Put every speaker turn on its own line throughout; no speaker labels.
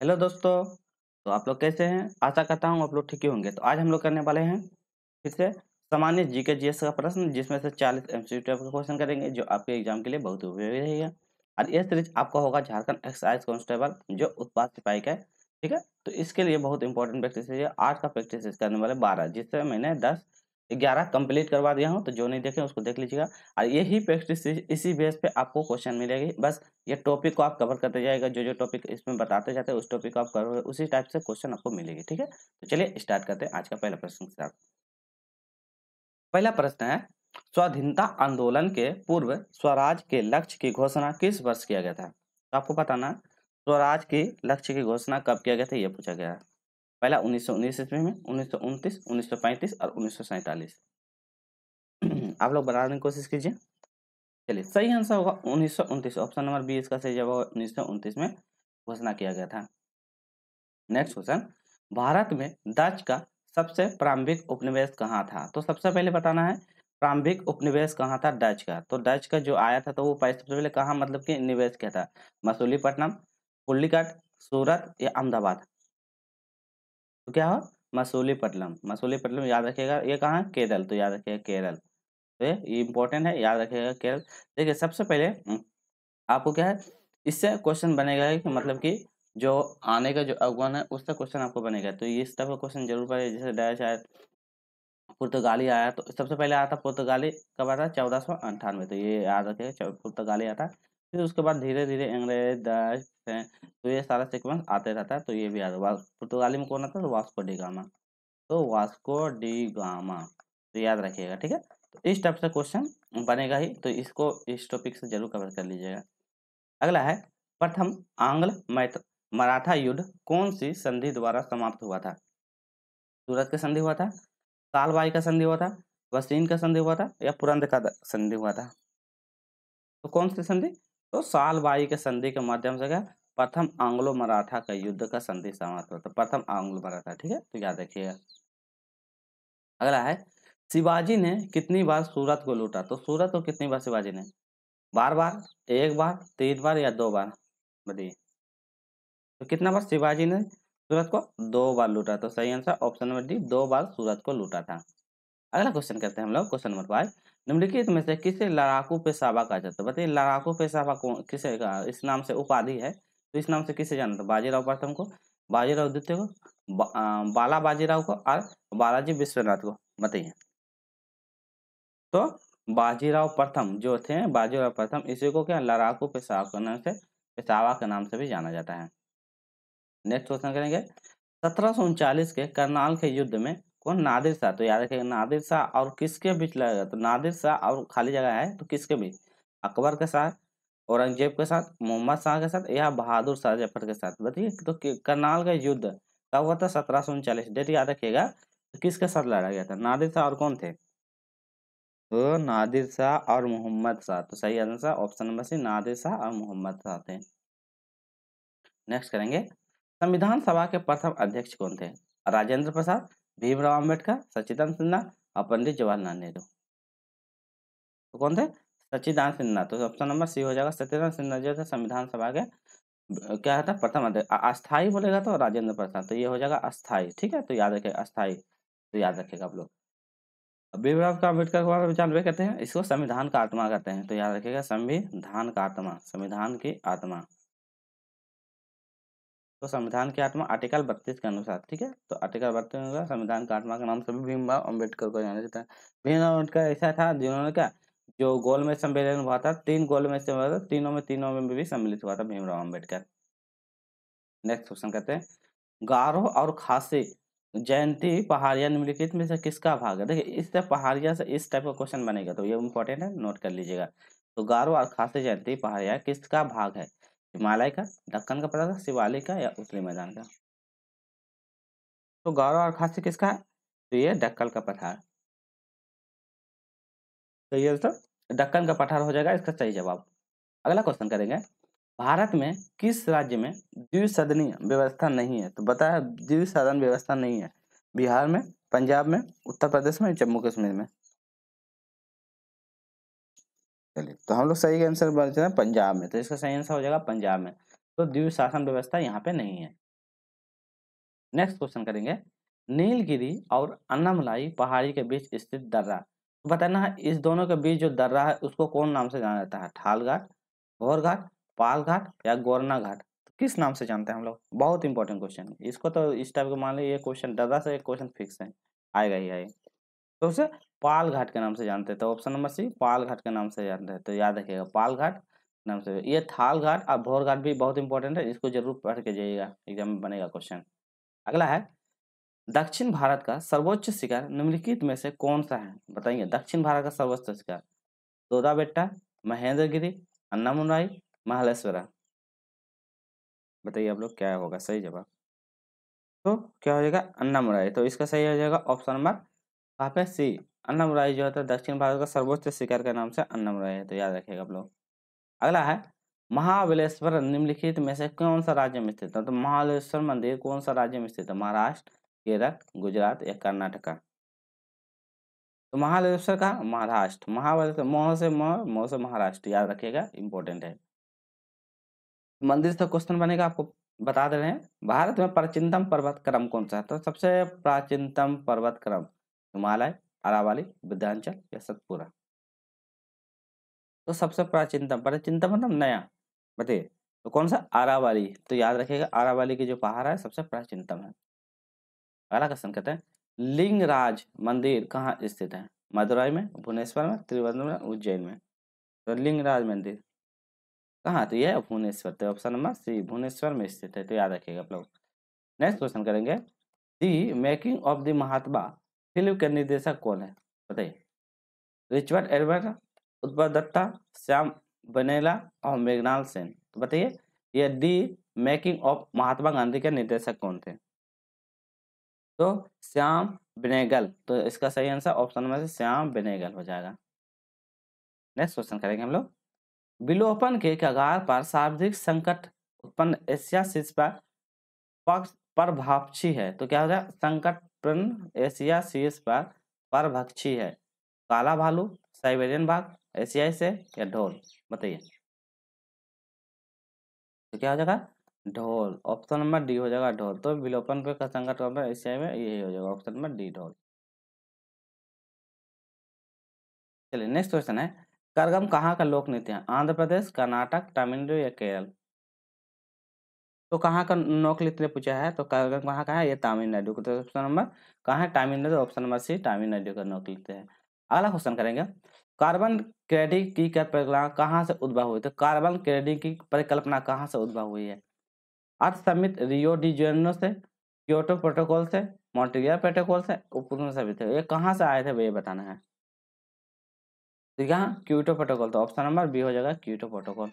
Hello दोस्तों। तो आप लोग कैसे हैं? आशा करता हूँ आप लोग ठीक ही होंगे। तो आज हम लोग करने वाले हैं फिर से सामान्य जीके जीएस का प्रश्न, जिसमें से 40 एमसीक्यू टाइप का क्वेश्चन करेंगे, जो आपके एग्जाम के लिए बहुत उपयोगी रहेगा। और ये सीरीज आपका होगा झारखंड एक्साइज कांस्टेबल, जो उत्पाद सिपाही का है। ठीक है, तो इसके लिए बहुत इंपॉर्टेंट प्रैक्टिस है। आज का प्रैक्टिस करने वाले 12, जिससे मैंने 10-11 कंप्लीट करवा दिया हूँ। तो जो नहीं देखे उसको देख लीजिएगा। और यही प्रैक्टिस इसी बेस पे आपको क्वेश्चन मिलेगी। बस ये टॉपिक को आप कवर करते जाएगा, जो टॉपिक इसमें बताते जाते हैं उस टॉपिक को आप कवर, उसी टाइप से क्वेश्चन आपको मिलेगी। ठीक है, तो चलिए स्टार्ट करते हैं आज का पहला प्रश्न के साथ। पहला प्रश्न है, स्वाधीनता आंदोलन के पूर्व स्वराज के लक्ष्य की घोषणा किस वर्ष किया गया था? तो आपको बताना स्वराज के लक्ष्य की घोषणा कब किया गया था, ये पूछा गया है। पहला 1919 ईस्वी में, 1929, 1935 और 1947। आप लोग बनाने की कोशिश कीजिए। चलिए, सही आंसर होगा 1929। ऑप्शन नंबर बी इसका सही जवाब होगा। 1929 में घोषणा किया गया था। नेक्स्ट क्वेश्चन, भारत में डच का सबसे प्रारंभिक उपनिवेश कहाँ था? तो सबसे पहले बताना है प्रारंभिक उपनिवेश कहाँ था डच का। तो डच का जो आया था, तो वो सबसे पहले कहाँ, मतलब कि निवेश किया था? मसूलीपट्टनम, पुल्लिकट, सूरत या अहमदाबाद? तो क्या हो, मसूलीपट्टनम। मसूलीपट्टनम याद रखिएगा। ये कहाँ है? केरल। तो याद रखिएगा केरल। तो ये इंपॉर्टेंट है, याद रखिएगा केरल। देखिए, सबसे पहले आपको क्या है, इससे क्वेश्चन बनेगा कि मतलब कि जो आने का जो अगुवन है उससे क्वेश्चन आपको बनेगा। तो ये इस टाइप का क्वेश्चन जरूर पड़े। जैसे डैश आया, पुर्तगाली आया, तो सबसे पहले आया था पुर्तगाली, कब आया था? 1498। तो ये याद रखिए, पुर्तगाली आता है। फिर उसके बाद धीरे धीरे अंग्रेज, डच, तो ये सारा सीक्वेंस आते रहता है। तो ये भी याद, पुर्तगाली में कौन आता है? तो वास्को डी गामा। तो वास्को डी गामा, तो याद रखिएगा। ठीक है, तो इस टाइप से क्वेश्चन बनेगा ही। तो इसको इस टॉपिक से जरूर कवर कर लीजिएगा। अगला है, प्रथम आंग्ल मराठा युद्ध कौन सी संधि द्वारा समाप्त हुआ था? सूरत का संधि हुआ था, सालबाई का संधि हुआ था, वसीन का संधि हुआ था या पुरंद का संधि हुआ था? तो कौन सी संधि? तो सालबाई के संधि के माध्यम से क्या, प्रथम आंग्लो मराठा का युद्ध का संधि समाप्त हुआ था। प्रथम आंग्लो मराठा। ठीक है, तो याद रखिएगा। अगला है, शिवाजी ने कितनी बार सूरत को लूटा? तो सूरत को कितनी बार शिवाजी ने? बार बार, एक बार, 3 बार या 2 बार? बताइए। तो कितना बार शिवाजी ने सूरत को? 2 बार लूटा। तो सही आंसर ऑप्शन नंबर डी, 2 बार सूरत को लूटा था। अगला क्वेश्चन करते हैं हम लोग, क्वेश्चन नंबर 5। निम्नलिखित में से किसे लड़ाकू पेशवा कहा जाता है? बताइए, लड़ाकू पेशवा कौन, किसे का इस नाम से उपाधि है? तो इस नाम से किसे जाना था? बाजीराव प्रथम को, बाजीराव द्वितीय को, बाला बाजीराव को और बालाजी विश्वनाथ को? बताइए। तो बाजीराव प्रथम जो थे, बाजीराव प्रथम, इसी को क्या लड़ाकू पेशवा के नाम से, पेशवा के नाम से भी जाना जाता है। नेक्स्ट क्वेश्चन करेंगे, 1739 के करनाल के युद्ध में कौन नादिर शाह? तो याद रखिएगा, नादिर शाह और किसके बीच लड़ेगा? तो नादिर शाह और खाली जगह है, तो किसके बीच? अकबर के साथ, औरंगजेब के साथ, मोहम्मद शाह के साथ या बहादुर शाह जफर के साथ? बताइए। तो करनाल का युद्ध कब हुआ था? 1739। डेट याद रखिएगा। तो किसके साथ लड़ा गया था? नादिर शाह और कौन थे? तो नादिर शाह और मोहम्मद शाह। तो सही answer option number C, Nadir Shah और मोहम्मद शाह थे। नेक्स्ट करेंगे, संविधान सभा के प्रथम अध्यक्ष कौन थे? राजेंद्र प्रसाद, भीमराव अम्बेडकर, सच्चिदानंद सिन्हा और पंडित जवाहरलाल नेहरू? तो कौन थे? सच्चिदानंद सिन्हा। तो ऑप्शन नंबर सी हो जाएगा। सच्चिदानंद सिन्हा जो थे संविधान सभा के क्या था, प्रथम अध्यक्ष। अस्थाई बोलेगा तो राजेंद्र प्रसाद, तो ये हो जाएगा अस्थाई। ठीक है, तो याद रखेगा अस्थाई। तो याद रखेगा आप लोग। भीमराव का अम्बेडकर के बारे में जानवे कहते हैं, इसको संविधान का आत्मा कहते हैं। तो याद रखेगा, संविधान का आत्मा, संविधान की आत्मा। तो संविधान की आत्मा आर्टिकल 32 के अनुसार। ठीक है, तो आर्टिकल 32 के अनुसार संविधान का आत्मा का नाम सभी भीमराव अम्बेडकर को जाना जाता है। भीमराव अम्बेडकर ऐसा था जिन्होंने क्या, जो गोल में सम्मेलन हुआ था, 3 गोल में से हुआ था, तीनों में भी सम्मिलित हुआ था भीमराव अम्बेडकर। नेक्स्ट क्वेश्चन करते हैं, गारो और खासी जयंती पहाड़िया निम्नलिखित में से किसका भाग है? देखिए, इससे पहाड़िया से इस टाइप का क्वेश्चन बनेगा, तो ये इंपॉर्टेंट है, नोट कर लीजिएगा। तो गारो और खासी जयंती पहाड़िया किसका भाग है? हिमालय का, दक्कन का पठार, शिवालिक का या उत्तरी मैदान का? तो गारो और खासी किसका है? तो ये दक्कन का पठार। तो ये आंसर दक्कन का पठार हो जाएगा इसका सही जवाब। अगला क्वेश्चन करेंगे, भारत में किस राज्य में द्विसदनीय व्यवस्था नहीं है? तो बताया द्विसदन व्यवस्था नहीं है। बिहार में, पंजाब में, उत्तर प्रदेश में, जम्मू कश्मीर में? चलिए, तो हम लोग सही आंसर बोलते हैं पंजाब में। तो इसका सही आंसर हो जाएगा पंजाब में। तो द्विशासन व्यवस्था यहाँ पे नहीं है। नेक्स्ट क्वेश्चन करेंगे, नीलगिरी और अन्नामलाई पहाड़ी के बीच स्थित दर्रा, तो बताना है इस दोनों के बीच जो दर्रा है उसको कौन नाम से जाना जाता है, ठाल घाट, घोर घाट, पाल घाट या गोरना घाट, तो किस नाम से जानते हैं हम लोग? बहुत इंपॉर्टेंट क्वेश्चन है, इसको तो इस टाइप का मान लीजिए, ये क्वेश्चन दर्रा से एक क्वेश्चन फिक्स है, आएगा ही आएगा। तो उसे पाल घाट के नाम से जानते हैं, तो ऑप्शन नंबर सी पाल घाट के नाम से जानते हैं, तो याद रखिएगा पाल घाट नाम से। ये थाल घाट और भोर घाट भी बहुत इंपॉर्टेंट है, इसको जरूर पढ़ के जाइएगा, एग्जाम में बनेगा क्वेश्चन। अगला है, दक्षिण भारत का सर्वोच्च शिखर निम्नलिखित में से कौन सा है, बताइए दक्षिण भारत का सर्वोच्च शिखर, तोदा बेट्टा, महेंद्रगिरी, अन्नामुलाई, महालेश्वरा, बताइए आप लोग क्या होगा सही जवाब? तो क्या हो जाएगा, अन्नामुलाई, तो इसका सही हो जाएगा ऑप्शन नंबर कहाँ पे सी, अन्नामुलाई जो होता है दक्षिण भारत का सर्वोच्च शिखर के नाम से अन्नामुलाई है, तो याद रखिएगा आप लोग। अगला है, महाबलेश्वर निम्नलिखित में से कौन सा राज्य में स्थित है, तो महाबलेश्वर मंदिर कौन सा राज्य में स्थित है, महाराष्ट्र, केरल, गुजरात या कर्नाटका? तो महाबलेश्वर का महाराष्ट्र, महाबलेश्वर मोह से महाराष्ट्र, याद रखिएगा इंपॉर्टेंट है। मंदिर से क्वेश्चन बनेगा, आपको बता दे रहे हैं, भारत में प्राचीनतम पर्वत क्रम कौन सा है, तो सबसे प्राचीनतम पर्वत क्रम हिमालय, अरावली, विंध्याचल या सतपुरा? तो सबसे प्राचीनतम, प्राचीनतम मतलब नया, बताइए तो कौन सा, अरावली, तो याद रखिएगा अरावली की जो पहाड़ है सबसे प्राचीनतम है। अगला क्वेश्चन कहते हैं, लिंगराज मंदिर कहाँ स्थित है, मदुरई में, भुवनेश्वर में, त्रिवेंद्रम में, उज्जैन में? तो लिंगराज मंदिर कहाँ, तो यह भुवनेश्वर, तो ऑप्शन नंबर सी भुवनेश्वर में स्थित है, तो याद रखिएगा आप लोग। नेक्स्ट क्वेश्चन करेंगे, the making of the Mahatma film के निर्देशक कौन है, बताइए रिचर्ड एडवर्ड, उत्पल दत्ता, श्याम बनेला और मेघनाल सेन, तो बताइए ये the making of Mahatma Gandhi के निर्देशक कौन थे? तो श्याम बेनेगल, तो इसका सही आंसर ऑप्शन नंबर से श्याम बेनेगल हो जाएगा। नेक्स्ट क्वेश्चन करेंगे हम लोग, विलोपन के कगार पर सर्वाधिक संकट उत्पन्न एशिया शीर्ष पर पक्ष परभक्षी है, तो क्या हो जाएगा, संकटपूर्ण एशिया शीर्ष पर परभक्षी है, काला भालू, साइबेरियन बाघ, एशियाई से या ढोल, बताइए तो क्या हो जाएगा, ढोल, ऑप्शन नंबर डी हो जाएगा ढोल, तो विलोपन पे का संकट कौन सा एशिया में, यही हो जाएगा ऑप्शन नंबर डी ढोल। चलिए नेक्स्ट क्वेश्चन है, करगम कहाँ का लोक नृत्य है, आंध्र प्रदेश, कर्नाटक, तमिलनाडु या केरल? तो कहाँ का लोक नृत्य पूछा है, तो करगम कहाँ का है, ये तमिलनाडु का, तो ऑप्शन नंबर कहाँ है, Tamil Nadu, option number C Tamil Nadu का लोक नृत्य है। अगला क्वेश्चन करेंगे, कार्बन क्रेडिट की परिकल्पना कहाँ से उद्भव हुई, तो कार्बन क्रेडिट की परिकल्पना कहाँ से उद्भव हुई है, अर्थ समिट, रियो डी जेनेरो से, क्योटो प्रोटोकॉल से, मॉन्ट्रियल प्रोटोकॉल से, उपग्रह समिट से, ये कहाँ से आए थे वो ये बताना है। तो यहाँ क्योटो प्रोटोकॉल, तो ऑप्शन नंबर बी हो जाएगा क्योटो प्रोटोकॉल।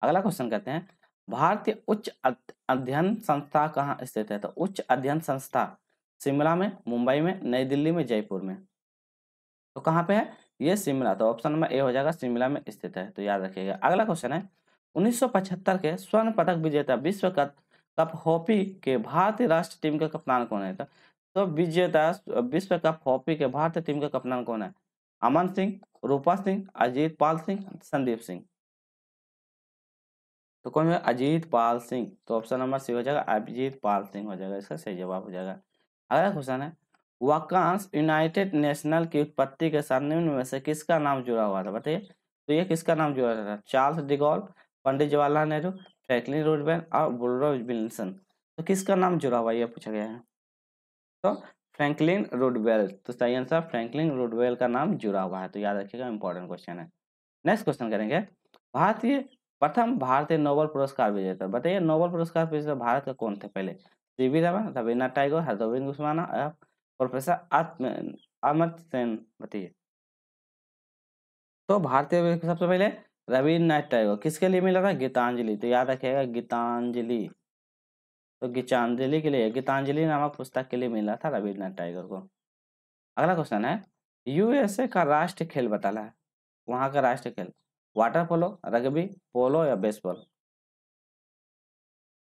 अगला क्वेश्चन कहते हैं, भारतीय उच्च अध्ययन संस्था कहाँ स्थित है, तो उच्च अध्ययन संस्था शिमला में, मुंबई में, नई दिल्ली में, जयपुर में? तो कहाँ पे है, ये शिमला, तो ऑप्शन नंबर ए हो जाएगा शिमला में स्थित है, तो याद रखिएगा। अगला क्वेश्चन है, 1975 के स्वर्ण पदक विजेता विश्व कप कप हॉकी के भारतीय राष्ट्रीय टीम का कप्तान कौन है, तो विजेता विश्व कप हॉकी के भारतीय टीम का कप्तान कौन है, अमन सिंह, रूपा सिंह, अजीत पाल सिंह, संदीप सिंह? तो कौन है, अजीत पाल सिंह, तो ऑप्शन नंबर सी हो जाएगा अभिजीत पाल सिंह हो जाएगा, इसका सही जवाब हो जाएगा। अगला क्वेश्चन है, वाकांश यूनाइटेड नेशनल की उत्पत्ति के साथ निम्न में से किसका नाम जुड़ा हुआ था, बताइए तो ये किसका नाम जुड़ा था, Charles de Gaulle, Pandit Jawaharlal Nehru, Franklin Roosevelt और वुडरो विल्सन? तो किसका नाम जुड़ा हुआ ये पूछा गया है, तो फ्रैंकलिन रूजवेल्ट, तो सही आंसर फ्रैंकलिन रूजवेल्ट का नाम जुड़ा हुआ है, तो याद रखिएगा इंपॉर्टेंट क्वेश्चन है। नेक्स्ट क्वेश्चन करेंगे, भारतीय प्रथम भारतीय नोबेल पुरस्कार विजेता, बताइए नोबेल पुरस्कार विजेता भारत का कौन थे पहले, सीवी रमन, रविन्द्रनाथ टैगोर, हरगोविंद खुराना या प्रोफेसर अमर्त्य सेन, बताइए। तो भारतीय में सबसे पहले रविन्द्रनाथ टैगोर, किसके लिए मिला था, गीतांजलि, तो याद रखिएगा गीतांजलि, तो गीतांजलि के लिए, गीतांजलि नामक पुस्तक के लिए मिला था रविन्द्रनाथ टैगोर को। अगला क्वेश्चन है, यूएसए का राष्ट्रीय खेल बताना है, वहां का राष्ट्रीय खेल वाटर पोलो, रग्बी, पोलो या बेसबॉल?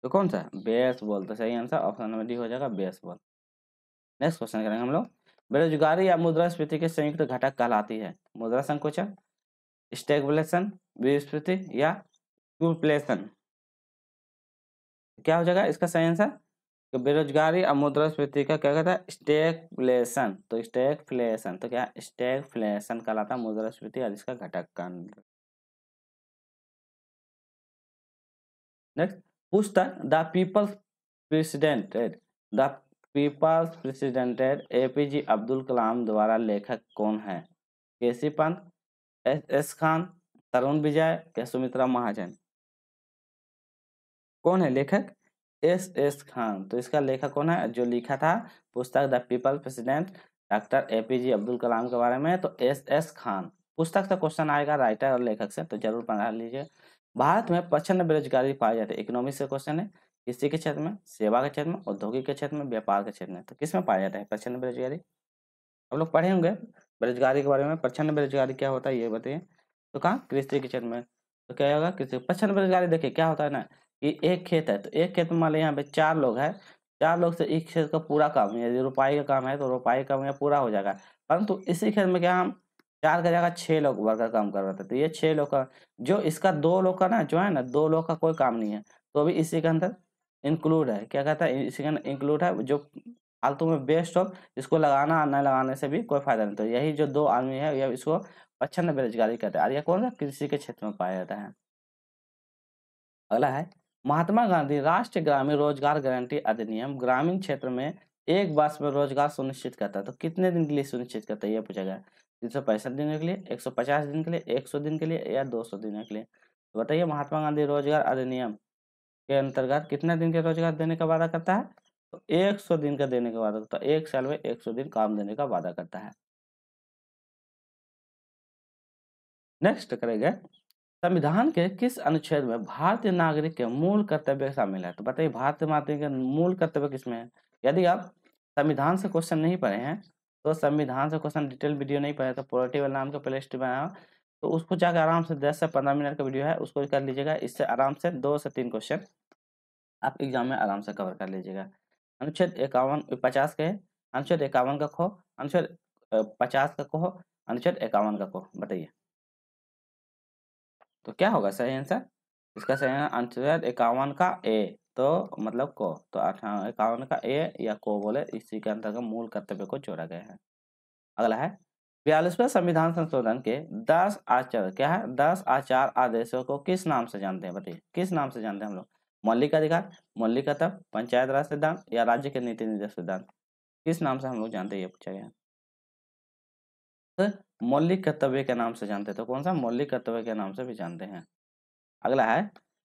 तो कौन सा, बेसबॉल, तो सही आंसर ऑप्शन नंबर डी हो जाएगा बेसबॉल। नेक्स्ट क्वेश्चन करेंगे हम लोग, बेरोजगारी या मुद्रास्फीति के संयुक्त घटक कहलाती है, मुद्रा संकोचन, स्टैगफ्लेशन, विस्फीति या इन्फ्लेशन? क्या हो जाएगा इसका सही आंसर, तो बेरोजगारी और मुद्रास्फीति का क्या कहता है, स्टैगफ्लेशन। तो स्टैगफ्लेशन तो क्या है, स्टैगफ्लेशन कहलाता है मुद्रास्फीति और इसका घटक का। नेक्स्ट, पुस्तक the people's president the people's president APJ Abdul Kalam द्वारा लेखक कौन है? केसी पंत, एस खान, तरुण विजय या सुमित्रा महाजन? कौन है लेखक? एस खान। तो इसका लेखक कौन है जो लिखा था पुस्तक the people president doctor APJ Abdul Kalam के बारे में? तो एस खान। पुस्तक से क्वेश्चन आएगा राइटर और लेखक से, तो जरूर पढ़ा लीजिए। भारत में प्रचंड बेरोजगारी पाई जाती है, इकोनॉमिक्स से क्वेश्चन है। कृषि के क्षेत्र में, सेवा के क्षेत्र में, औद्योगिक के क्षेत्र में, व्यापार के क्षेत्र में। तो किस में पाया जाता है प्रचंड बेरोजगारी? हम लोग पढ़े होंगे बेरोजगारी के बारे में। प्रचंड बेरोजगारी क्या होता है ये बताइए। तो कहाँ, कृषि के क्षेत्र में। तो क्या होगा, कृषि। प्रचंड बेरोजगारी देखिए क्या होता है ना, कि एक खेत है, तो एक खेत में मान लीजिए यहाँ पे 4 लोग हैं, 4 लोग से एक खेत का पूरा काम, यदि रोपाई का काम है तो रोपाई का काम यहाँ पूरा हो जाएगा। परंतु इसी खेत में क्या हम 4 की जगह 6 लोग वर्कर काम कर रहे थे, तो ये 6 लोग का जो इसका 2 लोग का ना जो है ना 2 लोग का कोई काम नहीं है, तो अभी इसी के अंदर इंक्लूड है। क्या कहता है, इसी के अंदर इंक्लूड है। जो फालतू में वेस्ट हो, इसको लगाना न लगाने से भी कोई फायदा नहीं। तो यही जो 2 आदमी है ये इसको प्रचंड बेरोजगारी कहते हैं, और यह कौन सा कृषि के क्षेत्र में पाया जाता है। अगला है, महात्मा गांधी राष्ट्रीय ग्रामीण रोजगार गारंटी अधिनियम ग्रामीण क्षेत्र में एक वर्ष में रोजगार सुनिश्चित करता है। तो कितने दिन के लिए सुनिश्चित करता है ये पूछा गया। 365 दिन के लिए, 150 दिन के लिए, 100 दिन के लिए या 200 दिन के लिए? तो बताइए महात्मा गांधी रोजगार अधिनियम के अंतर्गत कितने दिन के रोजगार देने का वादा करता है? तो 100 दिन का देने का वादा करता है। 1 साल में 100 दिन काम देने का वादा करता है। नेक्स्ट करेंगे, संविधान के किस अनुच्छेद में भारतीय नागरिक के मूल कर्तव्य शामिल है? तो बताइए भारतीय नागरिक के मूल कर्तव्य किसमें है? यदि आप संविधान से क्वेश्चन नहीं पढ़े हैं, तो संविधान से क्वेश्चन डिटेल वीडियो नहीं पढ़े, तो पोर्टेबल नाम का प्लेलिस्ट बनाया, तो उसको जाकर आराम से 10 से 15 मिनट का वीडियो है, उसको कर लीजिएगा। इससे आराम से 2 से 3 क्वेश्चन आप एग्जाम में आराम से कवर कर लीजिएगा। अनुच्छेद 51 50 के, अनुच्छेद 51 का खो, अनुच्छेद 50 का खो, अनुच्छेद 51 का खो, बताइए तो क्या होगा सही आंसर? इसका सही अनुच्छेद 51 का ए, तो मतलब को, तो 51 का ए या को बोले, इसी के अंतर्गत मूल कर्तव्य को जोड़ा गया है। अगला है, 42वें संविधान संशोधन के 10 आचार क्या है, 10 आचार आदेशों को किस नाम से जानते हैं? बताइए किस नाम से जानते हैं हम लोग? मौलिक अधिकार, मौलिक कर्तव्य, पंचायत राज सिद्धांत या राज्य के नीति निर्देश सिद्धांत? किस नाम से हम लोग जानते हैं ये पूछा गया। तो मौलिक कर्तव्य के नाम से जानते हैं, तो कौन सा, मौलिक कर्तव्य के नाम से भी जानते हैं। अगला है,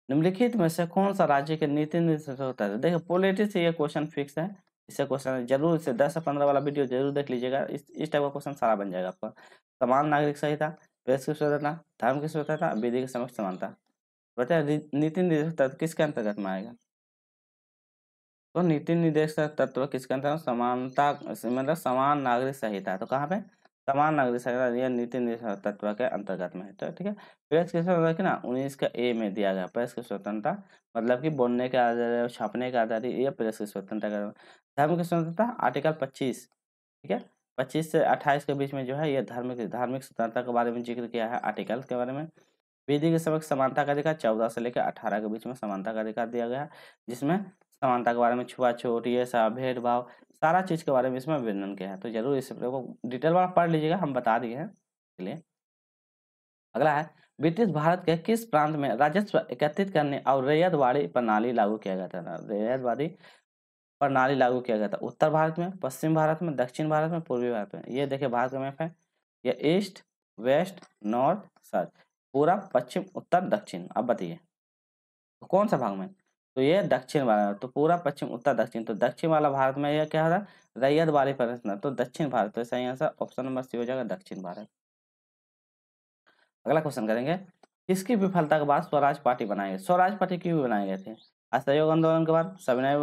निम्नलिखित में से कौन सा राज्य के नीति निर्देश होता है? देखिए पॉलिटी से ये क्वेश्चन फिक्स है, इससे क्वेश्चन जरूर, इसे 10 से 15 वाला वीडियो जरूर देख लीजिएगा। इस टाइप का क्वेश्चन सारा बन जाएगा आपका। समान नागरिक संहिता, प्रेस की स्वतंत्रता, धर्म की स्वतंत्रता, विधि के समक्ष समानता। बताइए नीति निर्देश तत्व किसके अंतर्गत में आएगा? तो नीति निर्देश तत्व किसके अंतर्गत, समानता मतलब समान नागरिक संहिता। तो कहाँ पे, समान नागरिक संहिता ये नीति निर्देश तत्व के अंतर्गत में है। तो ठीक है, प्रेस की स्वतंत्रता ना 19 का ए में दिया गया, प्रेस की स्वतंत्रता मतलब कि बोलने के आजादी, छापने के आजादी, ये प्रेस की स्वतंत्रता का। धर्म की स्वतंत्रता आर्टिकल 25, ठीक है, 25 से 28 के बीच में जो है ये धार्मिक स्वतंत्रता के बारे में जिक्र किया है, आर्टिकल के बारे में। विधि के समक्ष समानता का अधिकार 14 से लेकर 18 के बीच में समानता का अधिकार दिया गया है, जिसमें समानता के बारे में छुआछूत, ये सब भेदभाव, सारा चीज के बारे में इसमें वर्णन किया है। तो जरूर इस को डिटेल वाला पढ़ लीजिएगा, हम बता दिए हैं। चलिए अगला है, ब्रिटिश भारत के किस प्रांत में राजस्व एकत्रित करने और रैयतवाड़ी प्रणाली लागू किया गया था? रैयतवाड़ी प्रणाली लागू किया गया था उत्तर भारत में, पश्चिम भारत में, दक्षिण भारत में, पूर्वी भारत में। ये देखिए भारत का मैप है, ये ईस्ट वेस्ट नॉर्थ साउथ, पूरा पश्चिम उत्तर दक्षिण। अब बताइए तो कौन सा भाग में? तो ये दक्षिण वाला, तो पूरा पश्चिम उत्तर दक्षिण, तो दक्षिण वाला भारत में ये क्या हो रहा है, रैयत वाली परिरचना, तो दक्षिण भारत। तो सही आंसर ऑप्शन नंबर सी हो जाएगा, दक्षिण भारत। अगला क्वेश्चन करेंगे, किसकी विफलता के बाद स्वराज पार्टी बनाई गई? स्वराज पार्टी क्यों बनाए गए थे? असहयोग आंदोलन के बाद, सविनय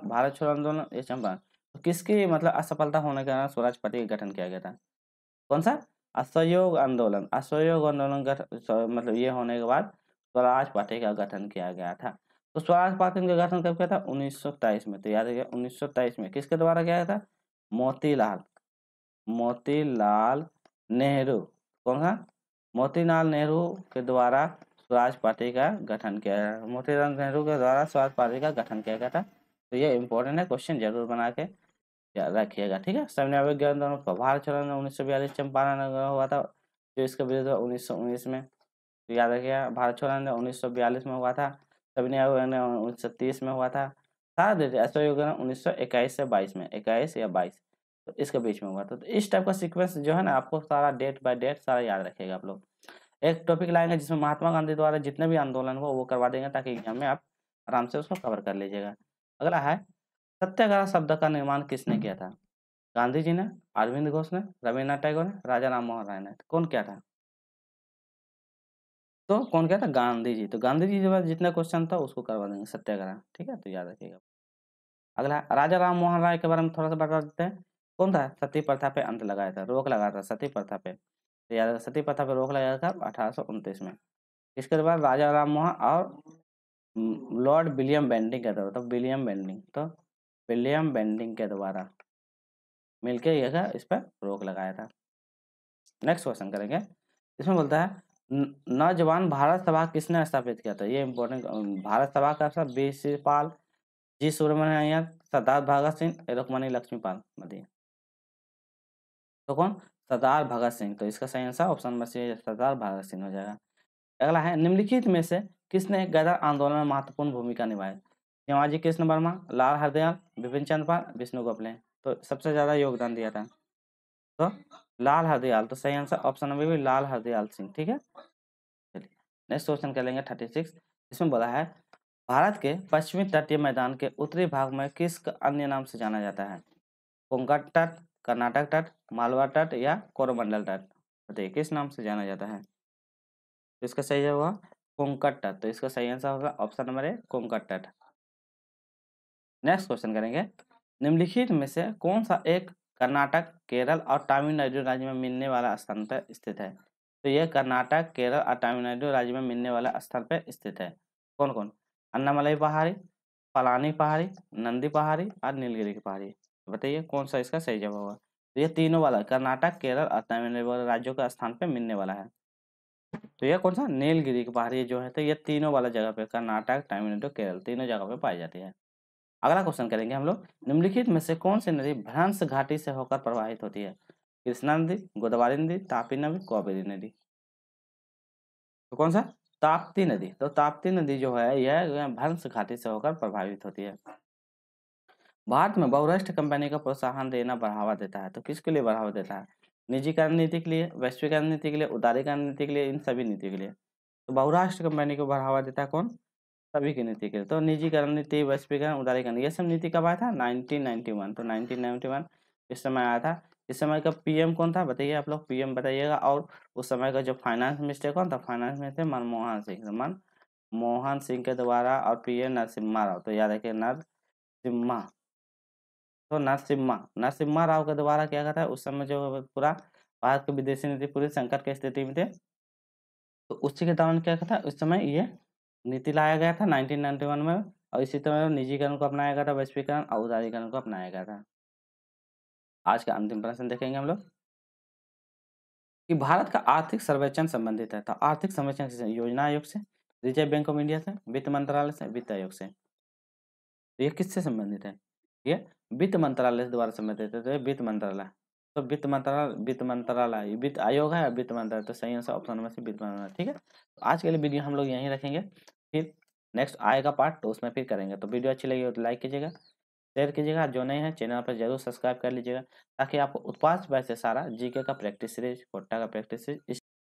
भारत छोड़ो आंदोलन, ये चंपारण। तो किसकी मतलब असफलता होने के कारण स्वराज पार्टी का गठन किया गया था? कौन सा? असहयोग आंदोलन। असहयोग आंदोलन मतलब ये होने के बाद स्वराज पार्टी का गठन किया गया था। तो स्वराज पार्टी का गठन कब किया था? 1923 में। तो याद रखिए 1923 में किसके द्वारा किया गया था? मोतीलाल मोतीलाल नेहरू। कौन सा? मोतीलाल नेहरू के द्वारा स्वराज पार्टी का गठन किया गया। मोतीलाल नेहरू के द्वारा स्वराज पार्टी का गठन किया गया था। तो ये इंपॉर्टेंट है, क्वेश्चन जरूर बना के याद रखिएगा, ठीक है। सविनय ज्ञान दोनों भारत छोड़ो आंदोलन 1942 चंपारण हुआ था, जो इसका विरोध 1919 में, तो याद रखिएगा। भारत छोड़ो आंदोलन 1942 में हुआ था, सविनय अवज्ञा 1930 में हुआ था, सारा देते असहयोग 1921 से 22 में, 21 या 22, तो इसके बीच में हुआ था। तो इस टाइप का सीक्वेंस जो है ना, आपको सारा डेट बाय डेट सारा याद रखिएगा आप लोग। एक टॉपिक लाएंगे जिसमें महात्मा गांधी द्वारा जितने भी आंदोलन हुआ वो करवा देंगे, ताकि एग्जाम में आप आराम से उसको कवर कर लीजिएगा। अगला है, सत्याग्रह शब्द का निर्माण किसने किया था? गांधी जी ने, अरविंद घोष ने, रविन्द्रनाथ टैगोर ने, राजा राम मोहन राय ने, तो कौन क्या था? तो कौन क्या था? गांधी जी। तो गांधी जी के बाद जितना क्वेश्चन था उसको करवा देंगे सत्याग्रह, ठीक है, तो याद रखिएगा। अगला राजा राम मोहन राय के बारे में थोड़ा सा बता देते हैं। कौन था? सती प्रथा पे अंत लगाया था, रोक लगाया था सती प्रथा पे, तो याद रखिए, सती प्रथा पे रोक लगाया था 1829 में। इसके बाद राजा राम मोहन और लॉर्ड विलियम बेंटिंग के द्वारा, तो विलियम बेंटिंग के द्वारा मिलके यह इस पर रोक लगाया था। नेक्स्ट क्वेश्चन करेंगे। इसमें बोलता है नौजवान भारत सभा किसने स्थापित किया था? ये इंपॉर्टेंट। भारत सभा का सब बी.सी. पाल, जी सुब्रमण्यम अय्यर, सरदार भगत सिंह, रुक्मणी लक्ष्मीपाल मध्य। तो कौन? सरदार भगत सिंह। तो इसका सही आंसर ऑप्शन नंबर सी सरदार भगत सिंह हो जाएगा। अगला है, निम्नलिखित में से किसने गदर आंदोलन में महत्वपूर्ण भूमिका निभाई? शिवाजी कृष्ण वर्मा, लाल हरदयाल, बिपिन चंद्र पाल, विष्णु गोखले। तो सबसे ज्यादा योगदान दिया था तो लाल हरदयाल। तो सही आंसर ऑप्शन नंबर बी लाल हरदयाल सिंह, ठीक है। चलिए नेक्स्ट क्वेश्चन कर लेंगे 36। इसमें बोला है भारत के पश्चिमी तटीय मैदान के उत्तरी भाग में किस अन्य नाम से जाना जाता है? कोंकण तट, कर्नाटक तट, मालवा तट या कोरोमंडल तट? बताइए किस नाम से जाना जाता है? तो इसका सही जवाब होगा कोंकण तट। तो इसका सही आंसर होगा ऑप्शन नंबर ए कोंकण तट। नेक्स्ट क्वेश्चन करेंगे, निम्नलिखित में से कौन सा एक कर्नाटक, केरल और तमिलनाडु राज्य में मिलने वाला स्थान पर स्थित है? तो यह कर्नाटक, केरल और तमिलनाडु राज्य में मिलने वाला स्थान पर स्थित है। कौन कौन? अन्नामलई पहाड़ी, पलानी पहाड़ी, नंदी पहाड़ी और नीलगिरी की पहाड़ी। बताइए कौन सा इसका सही जवाब होगा? तो ये तीनों वाला कर्नाटक, केरल और तमिलनाडु वाले राज्यों का स्थान पे मिलने वाला है। तो ये कौन सा? नीलगिरी की पहाड़ी जो है, तो ये तीनों वाला जगह पे, कर्नाटक, तमिलनाडु, केरल, तीनों जगह पे पाई जाती है। अगला क्वेश्चन करेंगे हम लोग, निम्नलिखित में से कौन सी नदी भ्रंश घाटी से होकर प्रवाहित होती है? कृष्णा नदी, गोदावरी नदी, तापी नदी, कावेरी नदी। तो कौन सा? ताप्ती नदी। तो ताप्ती नदी जो है यह भ्रंश घाटी से होकर प्रभावित होती है। भारत में बहुराष्ट्रीय कंपनी का प्रोत्साहन देना बढ़ावा देता है, तो किसके लिए बढ़ावा देता है? निजीकरण नीति के लिए, वैश्वीकरण नीति के लिए, उदारीकरण नीति के लिए, इन सभी नीति के लिए। तो बहुराष्ट्रीय कंपनी को बढ़ावा देता है कौन? सभी की नीति के लिए। तो निजीकरण नीति, वैश्वीकरण, उदारीकरण, ये सब नीति कब आया था? 1991। तो 1991 इस समय आया था। इस समय का पीएम कौन था? बताइए आप लोग, पीएम बताइएगा। और उस समय का जो फाइनेंस मिनिस्टर कौन था? फाइनेंस मिनिस्टर मनमोहन सिंह, मनमोहन सिंह के द्वारा, और पीएम नरसिम्हा राव। तो याद रखिए नरसिम्हा। तो नरसिम्हा राव के द्वारा क्या कहता है, उस समय जो पूरा भारत की विदेशी नीति पूरी संकट की स्थिति में थे, तो उसी के दौरान क्या कहता है, उस समय ये नीति लाया गया था 1991 में। और इसी तरह निजीकरण को अपनाया गया था, वैश्वीकरण और उदारीकरण को अपनाया गया था। आज का अंतिम प्रश्न देखेंगे हम लोग कि भारत का आर्थिक सर्वेक्षण संबंधित है। तो आर्थिक सर्वेक्षण किससे? योजना आयोग से, रिजर्व बैंक ऑफ इंडिया से, वित्त मंत्रालय से, वित्त आयोग से। तो ये किससे संबंधित है? ये वित्त मंत्रालय द्वारा संबंधित है। तो ये वित्त मंत्रालय। तो वित्त मंत्रालय वित्त आयोग है, वित्त मंत्रालय। तो सही आंसर ऑप्शन नंबर सी वित्त मंत्रालय, ठीक है। तो आज के लिए वीडियो हम लोग यहीं रखेंगे, फिर नेक्स्ट आएगा पार्ट, तो उसमें फिर करेंगे। तो वीडियो अच्छी लगी हो तो लाइक कीजिएगा, शेयर कीजिएगा। जो नए हैं चैनल पर जरूर सब्सक्राइब कर लीजिएगा, ताकि आपको उत्पाद से सारा जीके का प्रैक्टिस सीरीज, कोटा का प्रैक्टिस सीरीज